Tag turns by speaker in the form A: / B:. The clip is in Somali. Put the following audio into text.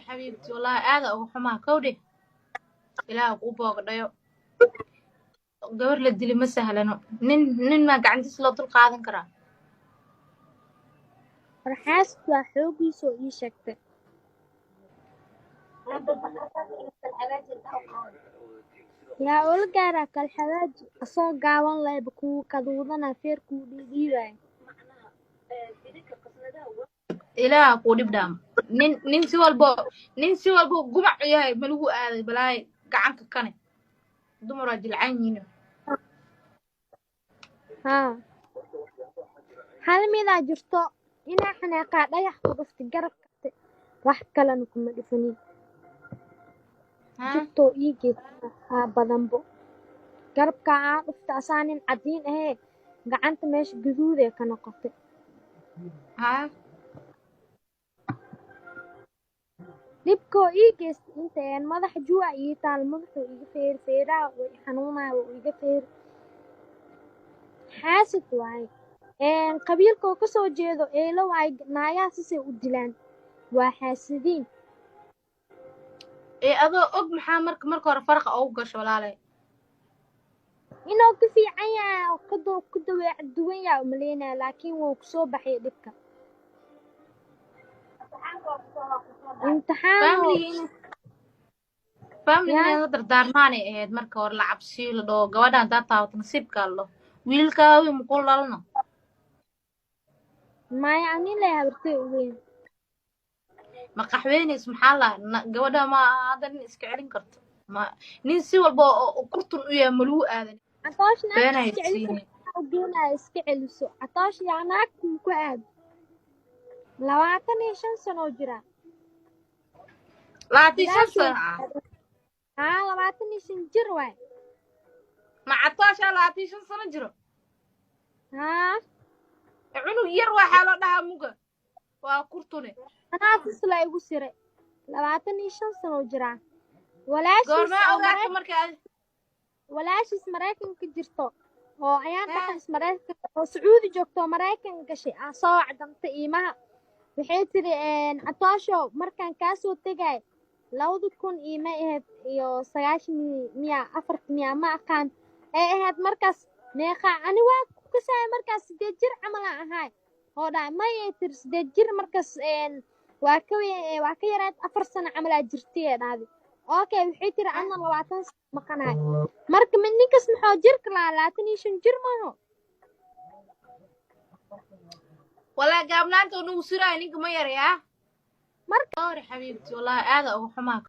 A: حبيبتي والله هذا أو حما كودي إلى أبوه قديو gabar la dili ma sahlano nin ma gacantiisa loo dul qaadan karaa
B: farxaas waa xoogiisoo ii sheegtay yaa ula gaaraa kalxadaaji asoo gaaban lehba kuwu kaduudana feer kuu dhiidhiibaay
A: ilaaha kuu dhib dhaamo nin si walbo gumac u yahay ma lagu aaday balaaye gacanka kane dumaraa jilcan yihiin
B: haa hal midaa jirto inaa xanaaqaa dhagax ku dhuftay garab karte wax kalena kuma dhifanin jubtoo ii geedka haa badanbo garabkaa aa dhufta asaa nin cadiin ahee gacanta meesha gaduudee ka noqotay dhibkoo ii geystay intaen madax juuca ii taal madaxuu iga feeri feeraha way xanuunaya wuu iga feeri xaasid waaye qabiilkoo kasoo jeedo eelo waaye naagaha sisay u dilaan waa xaasidiin
A: adoo og maxaa marka hore farqa ugu gasho walaalay
B: inuu ka fiican yahay oo ka daweec duwan yahay umaleynaya laakiin wuu kusoo baxay dhibka
A: family la dardaarmaanay ahayd marka hore la cabsiyo la dhaho gabadha haddaad taabato nasiibkaa la dhaho wiilkaawi muku lalno
B: maya anin lay habartay uweyn
A: ma qaxweynays maxaa la gabadha ma hadda nin iska celin karto ma nin si walba oo kurtun u yahay ma lagu aadan
B: beenaya iska celiso catoosh yaa naagtuu ku aad 25 sano jira
A: 25 sano
B: haa 25 jir waay
A: ma catoosh 25 sano jiro
B: haa
A: cunug yar waxaa la dhahaa muga waa kurtune
B: anaafis la igu siray 25 sano jira walaashiis maraykanka jirto oo ayaan dhaqan maraykanka oo sacuudi joogto maraykan gashay aan soo wacdantay iimaha waxay tiri catoosho markaan kaasoo tegay 2000 iima ahayd iyo 94 ma aqaan ee ahayd markaas meeqa ani waa ku saay markaas 8 jir camal ahay oo dhaa ma ay tir 8 jir markaas waa ka yaraad 4 sano camal jirtay dhaadi okay waxay tiri ana 20 sano maqanaay marka ninkas maxaa jirka la 25 jir maaho
A: wala gaabnaanta uu siray ninka ma yar yaa marka hore xabiibti wallahi aad ugu xumaa